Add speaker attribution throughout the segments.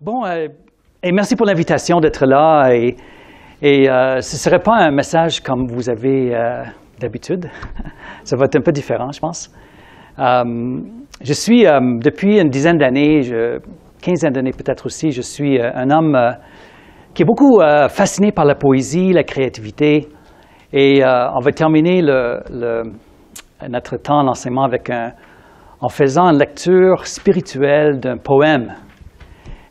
Speaker 1: Bon, et merci pour l'invitation d'être là. Ce ne serait pas un message comme vous avez d'habitude. Ça va être un peu différent, je pense. Je suis, depuis une dizaine d'années, quinzaine d'années peut-être aussi, je suis un homme qui est beaucoup fasciné par la poésie, la créativité. Et on va terminer notre temps d'enseignement en faisant une lecture spirituelle d'un poème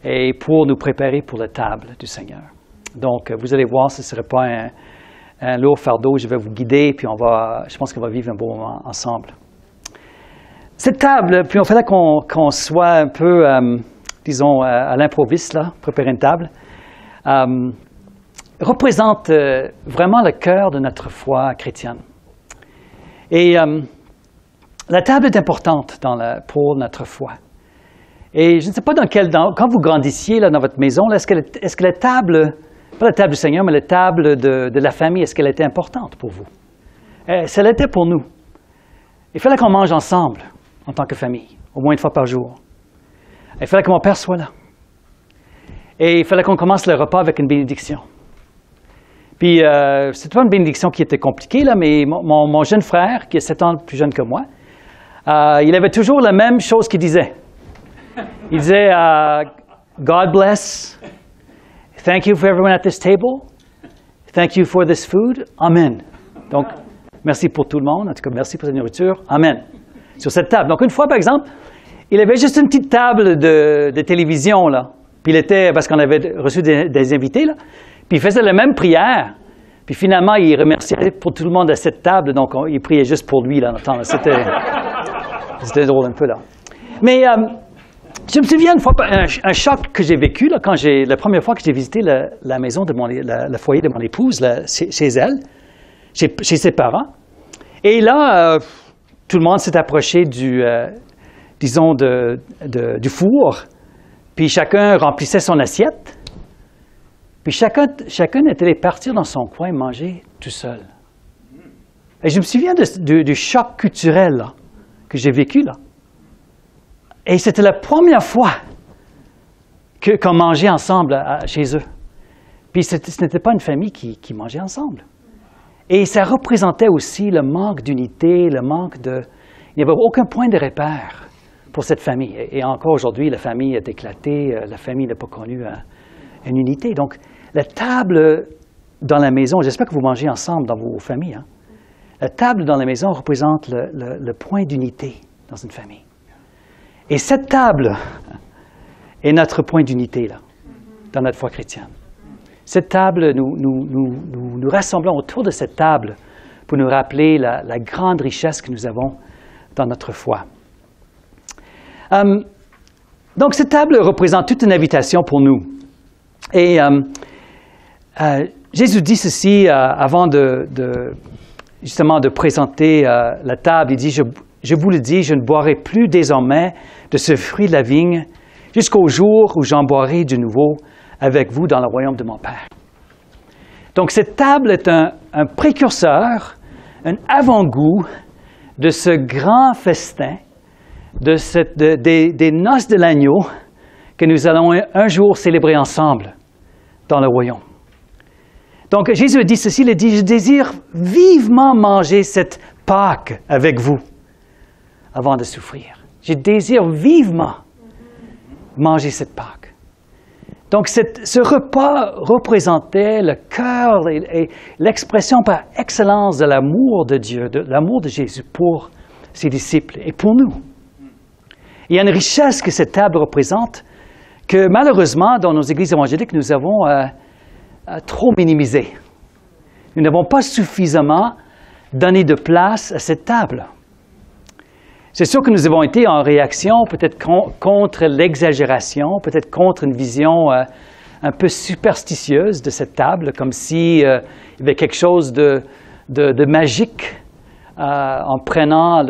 Speaker 1: et pour nous préparer pour la table du Seigneur. Donc, vous allez voir, ce ne serait pas un lourd fardeau. Je vais vous guider, puis je pense qu'on va vivre un beau moment ensemble. Cette table, puis il fallait qu'on soit un peu, disons, à l'improviste, là, préparer une table, représente vraiment le cœur de notre foi chrétienne. Et la table est importante pour notre foi. Et je ne sais pas quand vous grandissiez là, dans votre maison, est-ce que la table, pas la table du Seigneur, mais la table de la famille, est-ce qu'elle était importante pour vous? Ça l'était pour nous. Il fallait qu'on mange ensemble en tant que famille, au moins une fois par jour. Il fallait que mon père soit là. Et il fallait qu'on commence le repas avec une bénédiction. Puis, c'était pas une bénédiction qui était compliquée, là, mais mon jeune frère, qui est 7 ans plus jeune que moi, il avait toujours la même chose qu'il disait. Il disait, God bless, thank you for everyone at this table, thank you for this food, Amen. Donc, merci pour tout le monde, en tout cas, merci pour cette nourriture, Amen. Sur cette table. Donc, une fois, par exemple, il avait juste une petite table de télévision, là. Puis il était, parce qu'on avait reçu des invités, là, puis il faisait la même prière. Puis finalement, il remerciait pour tout le monde à cette table, donc il priait juste pour lui, là. C'était drôle un peu, là. Mais je me souviens une fois, un choc que j'ai vécu, là, la première fois que j'ai visité la maison de le foyer de mon épouse, là, chez elle, chez ses parents. Et là, tout le monde s'est approché du four, puis chacun remplissait son assiette, puis chacun était allé partir dans son coin et manger tout seul. Et je me souviens du choc culturel là, que j'ai vécu là. Et c'était la première fois qu'on mangeait ensemble chez eux. Puis ce n'était pas une famille qui mangeait ensemble. Et ça représentait aussi le manque d'unité, il n'y avait aucun point de repère pour cette famille. Et encore aujourd'hui, la famille est éclatée, la famille n'a pas connu une unité. Donc, la table dans la maison, j'espère que vous mangez ensemble dans vos familles, hein? La table dans la maison représente le point d'unité dans une famille. Et cette table est notre point d'unité, là, dans notre foi chrétienne. Cette table, nous rassemblons autour de cette table pour nous rappeler la grande richesse que nous avons dans notre foi. Donc, cette table représente toute une invitation pour nous. Et Jésus dit ceci avant justement de présenter la table. Il dit, je vous le dis, je ne boirai plus désormais de ce fruit de la vigne jusqu'au jour où j'en boirai de nouveau avec vous dans le royaume de mon Père. Donc, cette table est un précurseur, un avant-goût de ce grand festin, des noces de l'agneau que nous allons un jour célébrer ensemble dans le royaume. Donc, Jésus dit ceci, il dit, je désire vivement manger cette Pâque avec vous avant de souffrir. Je désire vivement manger cette Pâque. Donc, ce repas représentait le cœur et l'expression par excellence de l'amour de Dieu, de l'amour de Jésus pour ses disciples et pour nous. Il y a une richesse que cette table représente que malheureusement, dans nos églises évangéliques, nous avons trop minimisée. Nous n'avons pas suffisamment donné de place à cette table. C'est sûr que nous avons été en réaction, peut-être contre l'exagération, peut-être contre une vision un peu superstitieuse de cette table, comme s'il y avait quelque chose de magique en prenant,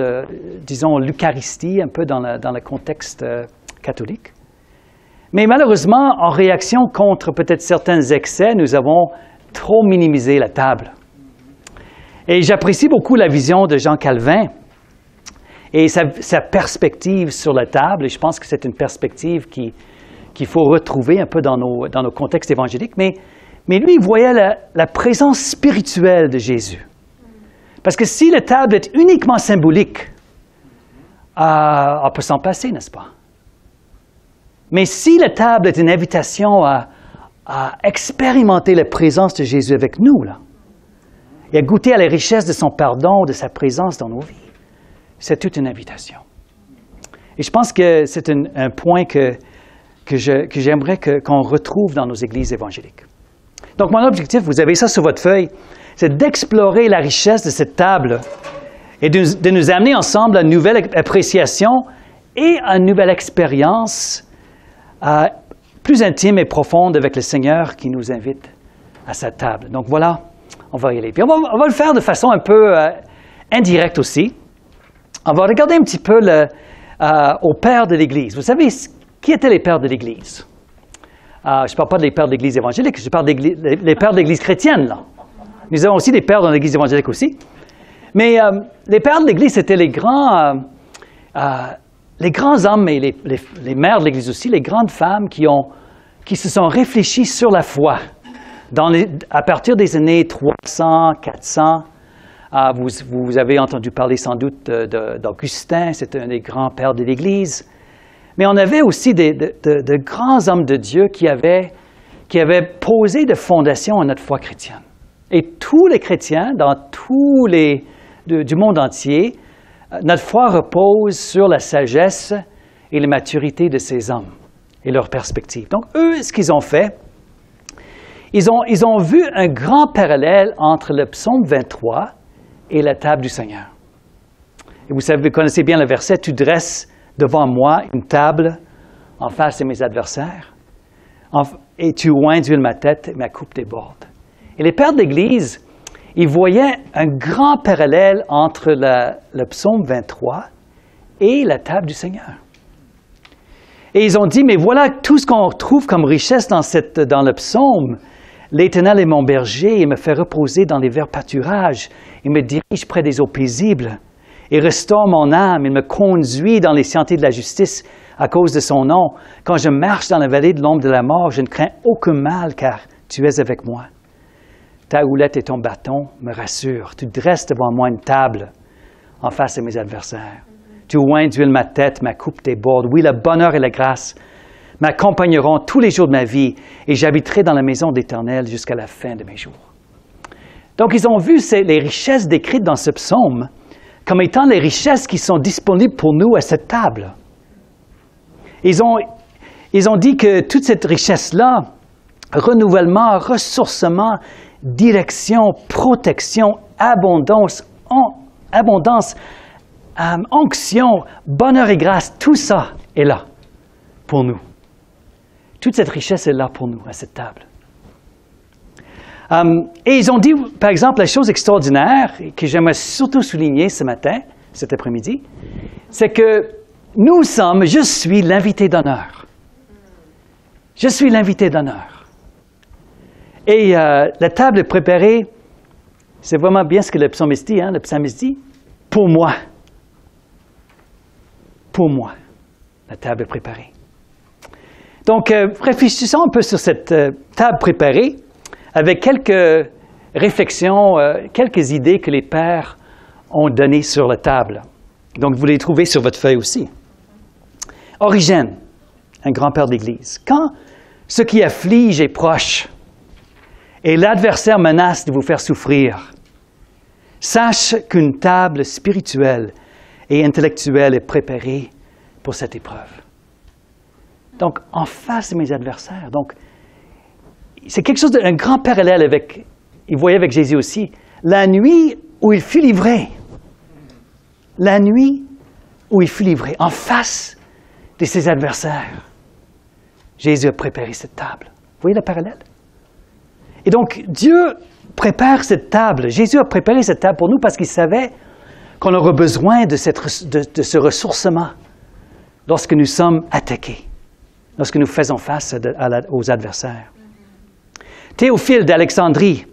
Speaker 1: disons, l'Eucharistie un peu dans le contexte catholique. Mais malheureusement, en réaction contre peut-être certains excès, nous avons trop minimisé la table. Et j'apprécie beaucoup la vision de Jean Calvin et sa perspective sur la table. Et je pense que c'est une perspective qui qu'il faut retrouver un peu dans nos contextes évangéliques, mais lui, il voyait la présence spirituelle de Jésus. Parce que si la table est uniquement symbolique, on peut s'en passer, n'est-ce pas? Mais si la table est une invitation à expérimenter la présence de Jésus avec nous, là, et à goûter à la richesse de son pardon, de sa présence dans nos vies, c'est toute une invitation. Et je pense que c'est un point que j'aimerais qu'on retrouve dans nos églises évangéliques. Donc, mon objectif, vous avez ça sur votre feuille, c'est d'explorer la richesse de cette table et de nous amener ensemble à une nouvelle appréciation et à une nouvelle expérience plus intime et profonde avec le Seigneur qui nous invite à sa table. Donc voilà, on va y aller. Puis on va le faire de façon un peu indirecte aussi. On va regarder un petit peu aux pères de l'Église. Vous savez, qui étaient les pères de l'Église? Je ne parle pas des pères de l'Église évangélique, je parle des pères de l'Église chrétienne, là. Nous avons aussi des pères dans l'Église évangélique aussi. Mais les pères de l'Église, c'était les grands hommes et les mères de l'Église aussi, les grandes femmes qui se sont réfléchies sur la foi. À partir des années 300, 400, vous avez entendu parler sans doute d'Augustin, c'était un des grands pères de l'Église. Mais on avait aussi de grands hommes de Dieu qui avaient posé de fondations à notre foi chrétienne. Et tous les chrétiens, dans du monde entier, notre foi repose sur la sagesse et la maturité de ces hommes et leurs perspectives. Donc, eux, ce qu'ils ont fait, ils ont vu un grand parallèle entre le psaume 23 et la table du Seigneur. Et vous connaissez bien le verset, « Tu dresses devant moi une table en face de mes adversaires, et tu oins d'huile ma tête et ma coupe déborde. » Et les pères d'Église, ils voyaient un grand parallèle entre le psaume 23 et la table du Seigneur. Et ils ont dit, mais voilà tout ce qu'on trouve comme richesse dans le psaume. L'Éternel est mon berger, il me fait reposer dans les verts pâturages, il me dirige près des eaux paisibles. Il restaure mon âme, il me conduit dans les sentiers de la justice à cause de son nom. Quand je marche dans la vallée de l'ombre de la mort, je ne crains aucun mal, car tu es avec moi. Ta houlette et ton bâton me rassurent. Tu dresses devant moi une table en face de mes adversaires. Tu oins d'huile ma tête, ma coupe déborde. Oui, le bonheur et la grâce m'accompagneront tous les jours de ma vie, et j'habiterai dans la maison d'Éternel jusqu'à la fin de mes jours. Donc, ils ont vu les richesses décrites dans ce psaume comme étant les richesses qui sont disponibles pour nous à cette table. Ils ont dit que toute cette richesse-là, renouvellement, ressourcement, direction, protection, abondance, onction, bonheur et grâce, tout ça est là pour nous. Toute cette richesse est là pour nous à cette table. Et ils ont dit, par exemple, la chose extraordinaire que j'aimerais surtout souligner cet après-midi, c'est que je suis l'invité d'honneur. Je suis l'invité d'honneur. Et la table est préparée, c'est vraiment bien ce que le psalmiste dit, le psalmiste dit, pour moi. Pour moi, la table est préparée. Donc, réfléchissons un peu sur cette table préparée avec quelques réflexions, quelques idées que les pères ont données sur la table. Donc, vous les trouvez sur votre feuille aussi. Origène, un grand-père d'Église. Quand ce qui afflige est proche et l'adversaire menace de vous faire souffrir, sache qu'une table spirituelle et intellectuelle est préparée pour cette épreuve. Donc, en face de mes adversaires. Donc, c'est quelque chose d'un grand parallèle il voyait avec Jésus aussi, la nuit où il fut livré. La nuit où il fut livré, en face de ses adversaires. Jésus a préparé cette table. Vous voyez le parallèle? Et donc, Dieu prépare cette table. Jésus a préparé cette table pour nous parce qu'il savait qu'on aura besoin de ce ressourcement lorsque nous sommes attaqués, lorsque nous faisons face aux adversaires. Théophile d'Alexandrie,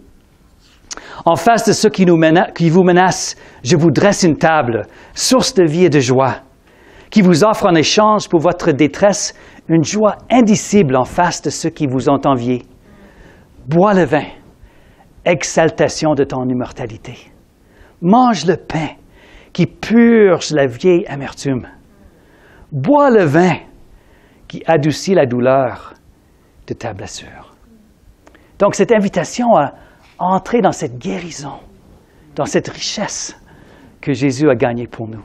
Speaker 1: en face de ceux qui vous menacent, je vous dresse une table, source de vie et de joie, qui vous offre en échange pour votre détresse une joie indicible en face de ceux qui vous ont envié. Bois le vin, exaltation de ton immortalité. Mange le pain qui purge la vieille amertume. Bois le vin qui adoucit la douleur de ta blessure. Donc, cette invitation à entrer dans cette guérison, dans cette richesse que Jésus a gagnée pour nous.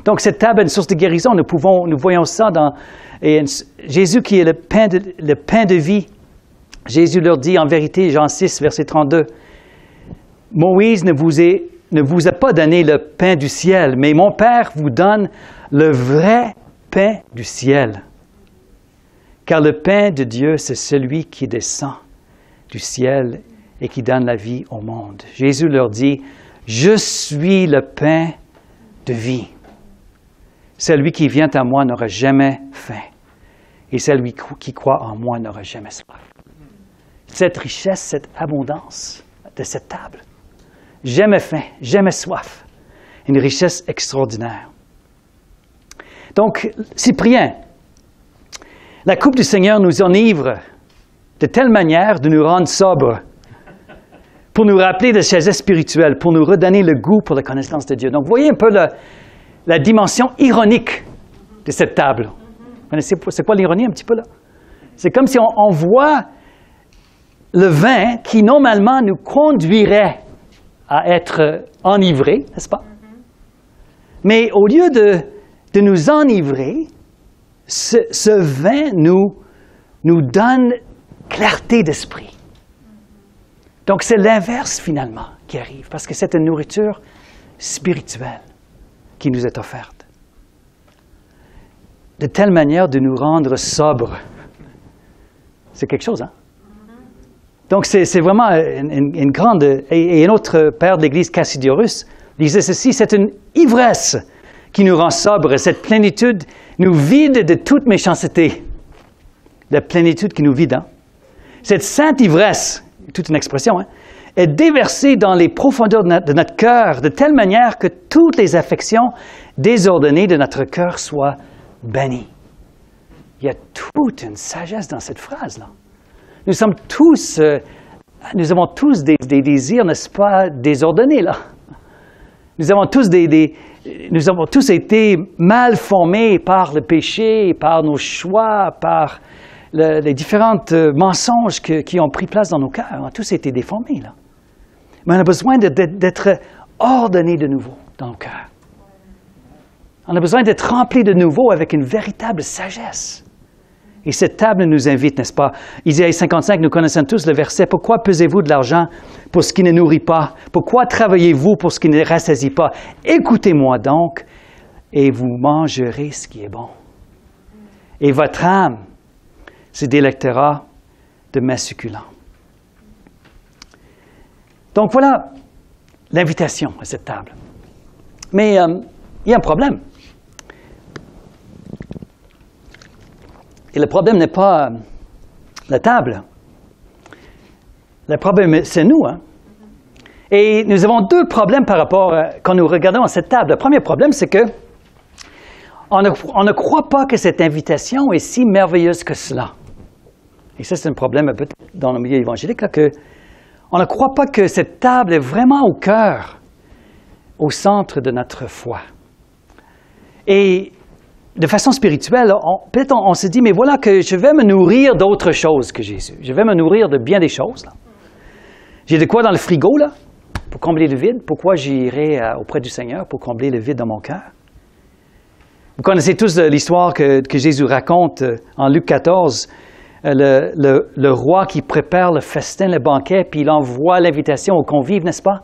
Speaker 1: Donc, cette table est une source de guérison. Nous voyons ça dans Jésus qui est le pain de vie. Jésus leur dit en vérité, Jean 6, verset 32, « Moïse ne vous a pas donné le pain du ciel, mais mon Père vous donne le vrai pain du ciel. Car le pain de Dieu, c'est celui qui descend du ciel et qui donne la vie au monde. » Jésus leur dit, « Je suis le pain de vie. Celui qui vient à moi n'aura jamais faim, et celui qui croit en moi n'aura jamais soif. » Cette richesse, cette abondance de cette table, jamais faim, jamais soif, une richesse extraordinaire. Donc, Cyprien, la coupe du Seigneur nous enivre de telle manière de nous rendre sobres, pour nous rappeler de sagesse spirituelle, pour nous redonner le goût pour la connaissance de Dieu. Donc, voyez un peu la dimension ironique de cette table. Vous connaissez, c'est quoi l'ironie un petit peu là? C'est comme si on voit le vin qui normalement nous conduirait à être enivrés, n'est-ce pas? Mais au lieu de nous enivrer, ce vin nous donne clarté d'esprit. Donc, c'est l'inverse, finalement, qui arrive, parce que c'est une nourriture spirituelle qui nous est offerte. De telle manière de nous rendre sobres. C'est quelque chose, hein? Donc, c'est vraiment une grande... Et un autre père de l'Église, Cassidiorus, disait ceci, c'est une ivresse qui nous rend sobres. Cette plénitude nous vide de toute méchanceté. La plénitude qui nous vide, hein? Cette sainte ivresse, toute une expression, hein, est déversée dans les profondeurs de notre cœur de telle manière que toutes les affections désordonnées de notre cœur soient bannies. Il y a toute une sagesse dans cette phrase-là. Nous avons tous des désirs, n'est-ce pas, désordonnés, là. Nous avons tous été mal formés par le péché, par nos choix, par les différents mensonges qui ont pris place dans nos cœurs. On a tous été déformés, là. Mais on a besoin d'être ordonnés de nouveau dans nos cœurs. On a besoin d'être remplis de nouveau avec une véritable sagesse. Et cette table nous invite, n'est-ce pas? Isaïe 55, nous connaissons tous le verset. « Pourquoi pesez-vous de l'argent pour ce qui ne nourrit pas? Pourquoi travaillez-vous pour ce qui ne rassasie pas? Écoutez-moi donc, et vous mangerez ce qui est bon. Et votre âme se délectera de mets succulents. » Donc voilà l'invitation à cette table. Mais il y a un problème. Et le problème n'est pas la table. Le problème, c'est nous. Hein? Et nous avons deux problèmes par rapport quand nous regardons cette table. Le premier problème, c'est que on ne croit pas que cette invitation est si merveilleuse que cela. Et ça, c'est un problème un peu dans le milieu évangélique, là, que on ne croit pas que cette table est vraiment au cœur, au centre de notre foi. Et de façon spirituelle, peut-être on se dit, mais voilà que je vais me nourrir d'autre chose que Jésus. Je vais me nourrir de bien des choses. Là. J'ai de quoi dans le frigo, là, pour combler le vide. Pourquoi j'irai auprès du Seigneur pour combler le vide dans mon cœur? Vous connaissez tous l'histoire que Jésus raconte en Luc 14, le roi qui prépare le festin, le banquet, puis il envoie l'invitation aux convives, n'est-ce pas?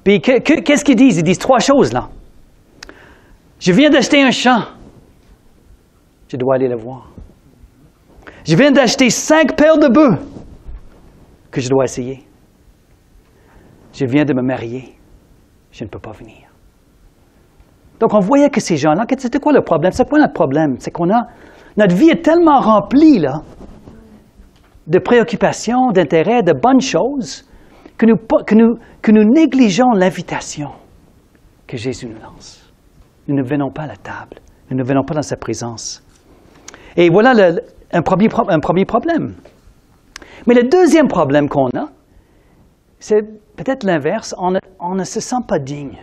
Speaker 1: Puis qu'est-ce qu'ils disent? Ils disent trois choses, là. Je viens d'acheter un champ. Je dois aller le voir. Je viens d'acheter 5 paires de bœufs que je dois essayer. Je viens de me marier. Je ne peux pas venir. Donc, on voyait que ces gens-là, c'était quoi le problème? C'est quoi notre problème? C'est notre vie est tellement remplie, là, de préoccupations, d'intérêts, de bonnes choses, que nous négligeons l'invitation que Jésus nous lance. Nous ne venons pas à la table. Nous ne venons pas dans sa présence. Et voilà un premier problème. Mais le deuxième problème qu'on a, c'est peut-être l'inverse, on ne se sent pas digne.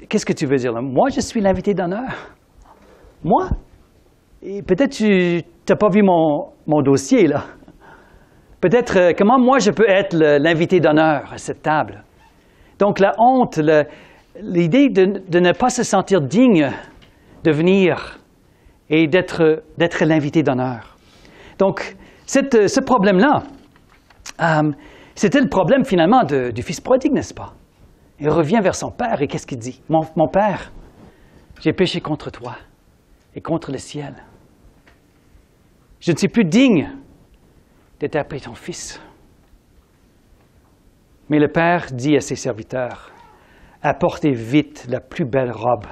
Speaker 1: Qu'est-ce que tu veux dire là? Moi, je suis l'invité d'honneur. Moi? Et peut-être tu n'as pas vu mon dossier, là. Peut-être, comment moi je peux être l'invité d'honneur à cette table? Donc la honte, l'idée de ne pas se sentir digne de venir et d'être l'invité d'honneur. Donc, ce problème-là, c'était le problème finalement du fils prodigue, n'est-ce pas? Il revient vers son père et qu'est-ce qu'il dit? Mon père, j'ai péché contre toi et contre le ciel. Je ne suis plus digne d'être appelé ton fils. Mais le père dit à ses serviteurs, apportez vite la plus belle robe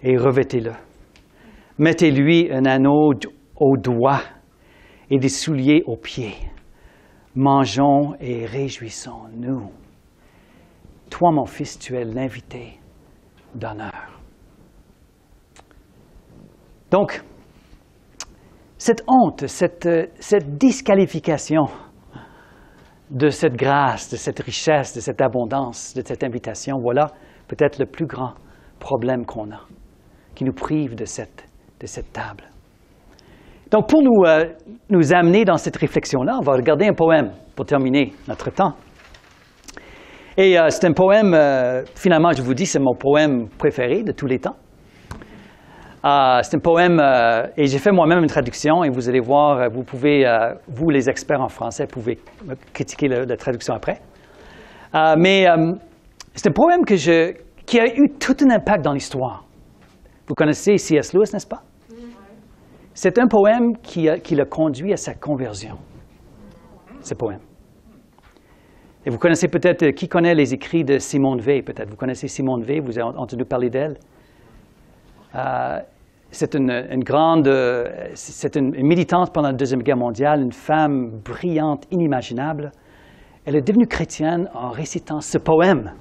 Speaker 1: et revêtez-le. Mettez-lui un anneau au doigt et des souliers aux pieds. Mangeons et réjouissons-nous. Toi, mon fils, tu es l'invité d'honneur. Donc, cette honte, cette disqualification de cette grâce, de cette richesse, de cette abondance, de cette invitation, voilà peut-être le plus grand problème qu'on a, qui nous prive de cette table. Donc, pour nous amener dans cette réflexion-là, on va regarder un poème pour terminer notre temps. Et c'est un poème, finalement, je vous dis, c'est mon poème préféré de tous les temps. C'est un poème, et j'ai fait moi-même une traduction, et vous allez voir, vous pouvez, vous les experts en français, pouvez critiquer la traduction après. Mais c'est un poème qui a eu tout un impact dans l'histoire. Vous connaissez C.S. Lewis, n'est-ce pas? C'est un poème qui l'a conduit à sa conversion, ce poème. Et vous connaissez peut-être, qui connaît les écrits de Simone Weil, peut-être? Vous connaissez Simone Weil, vous avez entendu parler d'elle? C'est une grande, c'est une militante pendant la Deuxième Guerre mondiale, une femme brillante, inimaginable. Elle est devenue chrétienne en récitant ce poème.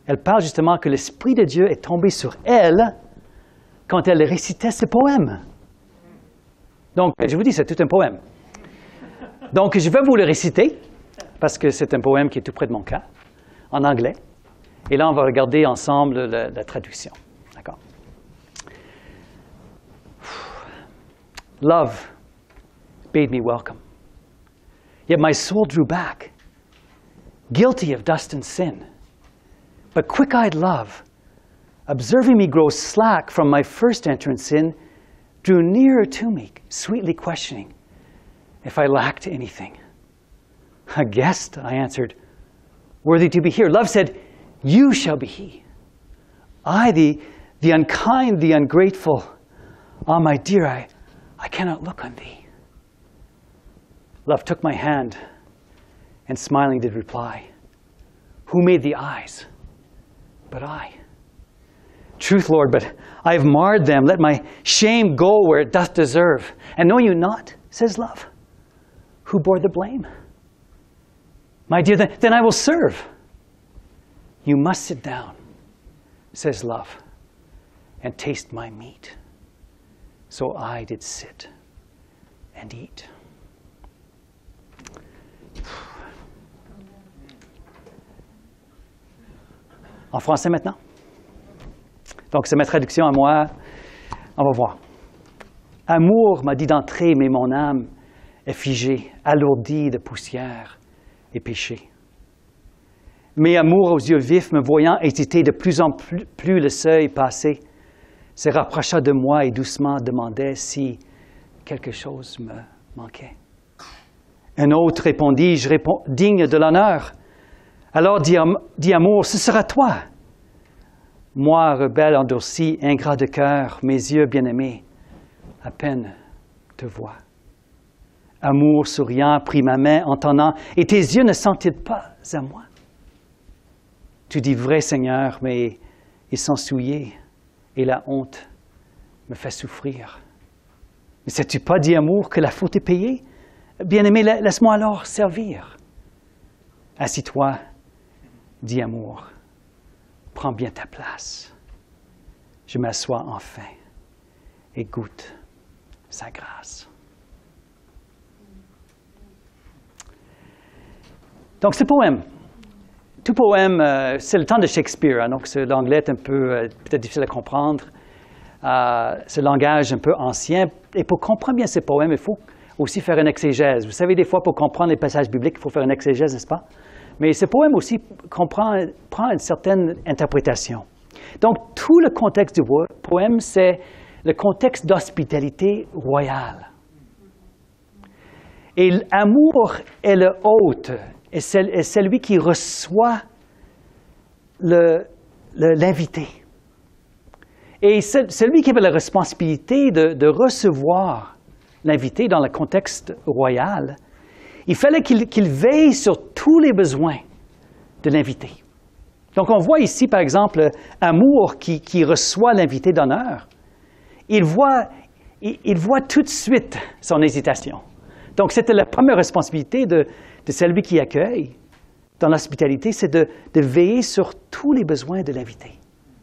Speaker 1: Elle parle justement que l'Esprit de Dieu est tombé sur elle quand elle récitait ce poème. Donc, je vous dis, c'est tout un poème. Donc, je vais vous le réciter, parce que c'est un poème qui est tout près de mon cœur, en anglais. Et là, on va regarder ensemble la traduction. D'accord? Love bade me welcome. Yet my soul drew back, guilty of dust and sin. But quick-eyed love, observing me grow slack from my first entrance in, drew nearer to me, sweetly questioning if I lacked anything. A guest, I answered, worthy to be here. Love said, you shall be he. I, the unkind, the ungrateful, ah, my dear, I cannot look on thee. Love took my hand and smiling did reply, who made the eyes but I? Truth, Lord, but I have marred them. Let my shame go where it doth deserve. And know you not, says love, who bore the blame? My dear, then I will serve. You must sit down, says love, and taste my meat. So I did sit and eat. En français maintenant? Donc, c'est ma traduction à moi. On va voir. Amour m'a dit d'entrer, mais mon âme est figée, alourdie de poussière et péché. Mais amour aux yeux vifs, me voyant hésiter de plus en plus le seuil passé, se rapprocha de moi et doucement demandait si quelque chose me manquait. Un autre répondit, digne de l'honneur. Alors dit Amour, ce sera toi. Moi, rebelle endurci, ingrat de cœur, mes yeux bien-aimés, à peine te vois. Amour souriant prit ma main en tendant, et tes yeux ne sont-ils pas à moi? Tu dis vrai, Seigneur, mais ils sont souillés, et la honte me fait souffrir. Ne sais-tu pas, dit Amour, que la faute est payée? Bien-aimé, laisse-moi alors servir. Assis-toi, dit Amour, prends bien ta place. Je m'assois enfin et goûte sa grâce. Donc, ce poème, tout poème, c'est le temps de Shakespeare, hein, donc l'anglais est un peu peut-être difficile à comprendre. Ce langage un peu ancien. Et pour comprendre bien ce poème, il faut aussi faire une exégèse. Vous savez, des fois, pour comprendre les passages bibliques, il faut faire une exégèse, n'est-ce pas? Mais ce poème aussi prend une certaine interprétation. Donc, tout le contexte du poème, c'est le contexte d'hospitalité royale. Et l'amour est le hôte, est celui qui reçoit l'invité. Et celui qui avait la responsabilité de recevoir l'invité dans le contexte royal, il fallait qu'il veille sur tous les besoins de l'invité. Donc on voit ici, par exemple, Amour qui reçoit l'invité d'honneur. Il voit tout de suite son hésitation. Donc c'était la première responsabilité de celui qui accueille dans l'hospitalité, c'est de veiller sur tous les besoins de l'invité.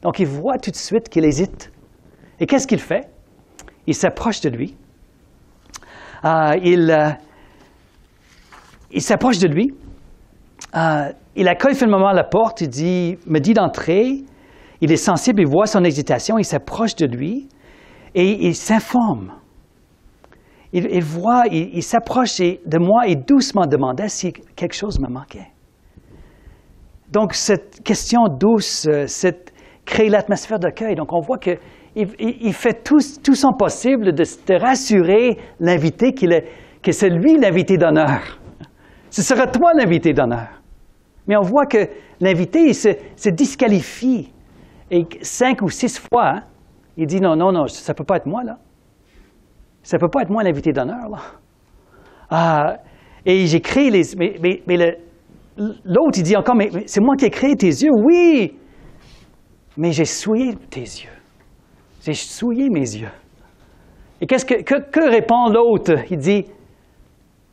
Speaker 1: Donc, il voit tout de suite qu'il hésite. Et qu'est-ce qu'il fait? Il s'approche de lui. Il s'approche de lui. Il accueille finalement à la porte. Il me dit d'entrer. Il est sensible, il voit son hésitation. Il s'approche de lui et il s'informe. Il s'approche de moi et doucement demandait si quelque chose me manquait. Donc, cette question douce, crée l'atmosphère d'accueil. Donc, on voit qu'il fait tout son possible de rassurer l'invité que c'est lui l'invité d'honneur. Ce sera toi l'invité d'honneur. Mais on voit que l'invité il se disqualifie. Et 5 ou 6 fois, hein, il dit non, ça ne peut pas être moi, là. Ça ne peut pas être moi l'invité d'honneur, là. Et j'ai créé les... Mais l'autre, il dit encore, mais c'est moi qui ai créé tes yeux. Oui! Mais j'ai souillé tes yeux. J'ai souillé mes yeux. Et que répond l'autre? Il dit,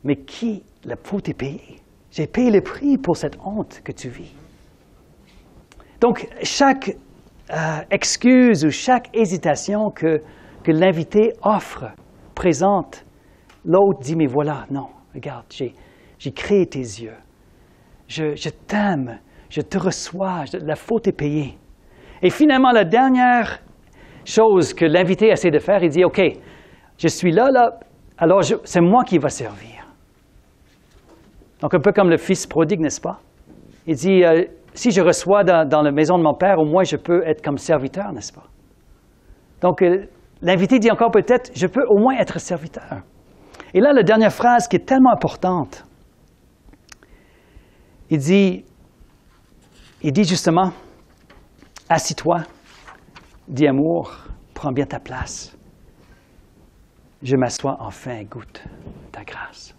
Speaker 1: mais qui, la faute est payée? J'ai payé le prix pour cette honte que tu vis. Donc, chaque excuse ou chaque hésitation que l'invité offre, présente, l'autre dit, mais voilà, non, regarde, j'ai créé tes yeux. Je t'aime, je te reçois, la faute est payée. Et finalement, la dernière chose que l'invité essaie de faire, il dit, OK, je suis là, alors c'est moi qui va servir. Donc un peu comme le fils prodigue, n'est-ce pas? Il dit, si je reçois dans la maison de mon père, au moins je peux être comme serviteur, n'est-ce pas? Donc l'invité dit encore peut-être, je peux au moins être serviteur. Et là, la dernière phrase qui est tellement importante, il dit justement, assis-toi, dis amour, prends bien ta place. Je m'assois enfin et goûte ta grâce.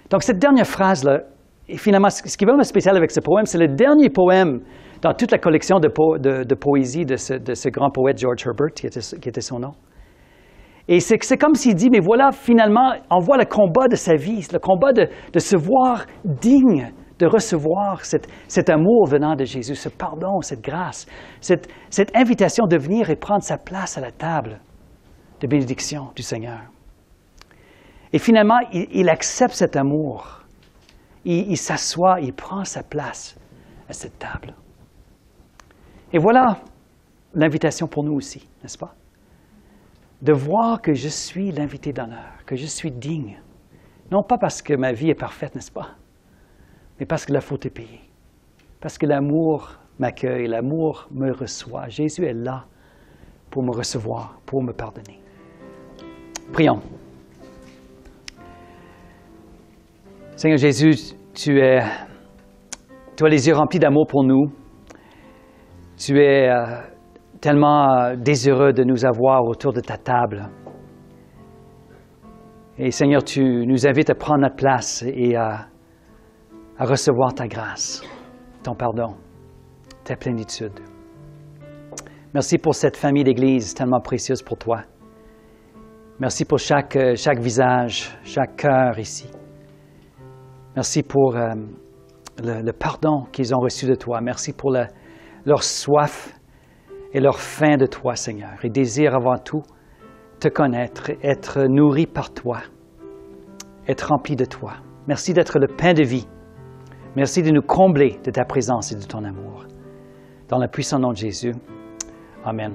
Speaker 1: Donc cette dernière phrase-là, et finalement, ce qui est vraiment spécial avec ce poème, c'est le dernier poème dans toute la collection de poésie de ce grand poète George Herbert, qui était son nom. Et c'est comme s'il dit, mais voilà, finalement, on voit le combat de sa vie, le combat de se voir digne de recevoir cet amour venant de Jésus, ce pardon, cette grâce, cette invitation de venir et prendre sa place à la table de bénédiction du Seigneur. Et finalement, il accepte cet amour. Il s'assoit, il prend sa place à cette table. Et voilà l'invitation pour nous aussi, n'est-ce pas? De voir que je suis l'invité d'honneur, que je suis digne. Non pas parce que ma vie est parfaite, n'est-ce pas? Mais parce que la faute est payée. Parce que l'amour m'accueille, l'amour me reçoit. Jésus est là pour me recevoir, pour me pardonner. Prions. Seigneur Jésus, tu as les yeux remplis d'amour pour nous. Tu es tellement désireux de nous avoir autour de ta table. Et Seigneur, tu nous invites à prendre notre place et à recevoir ta grâce, ton pardon, ta plénitude. Merci pour cette famille d'Église tellement précieuse pour toi. Merci pour chaque visage, chaque cœur ici. Merci pour le pardon qu'ils ont reçu de toi. Merci pour leur soif et leur faim de toi, Seigneur. Ils désirent avant tout te connaître, être nourris par toi, être remplis de toi. Merci d'être le pain de vie. Merci de nous combler de ta présence et de ton amour. Dans le puissant nom de Jésus. Amen.